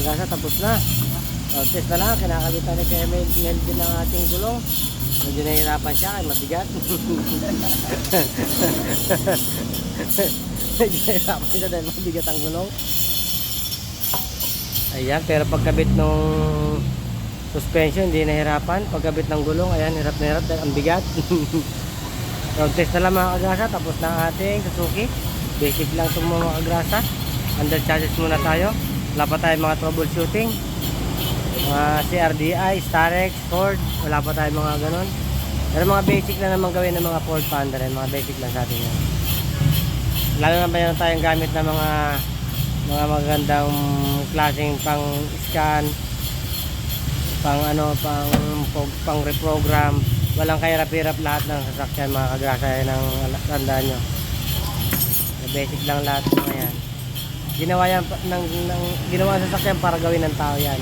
kagasa, tapos na. So, test na lang, kinakabitan ni Kuya Mel din ng ating gulong. Medyo nahihirapan siya, ay mabigat. Medyo nahihirapan siya dahil mabigat ang gulong. Ayan, pero pagkabit nung suspension, hindi nahihirapan. Pagkabit ng gulong, ayan, hirap na hirap dahil ang bigat. So, test na lang mga kagrasa, tapos na ang ating Suzuki. Basic lang itong mga kagrasa. Under chassis muna tayo. Wala pa tayo mga troubleshooting. CRDI, Starex, Ford, wala pa tayo mga ganon. Pero mga basic lang naman gawin ng mga Ford Panda rin. Mga basic lang sa atin yan. Lalo na ba yan tayong gamit ng mga magagandang klaseng pang scan, pang pang reprogram. Walang kahirap-hirap lahat ng sasakyan mga kagrasa ng tandaan nyo. Basic lang lahat mga yan. Ginawa yan ginawa sa sasakyan para gawin ng tao yan.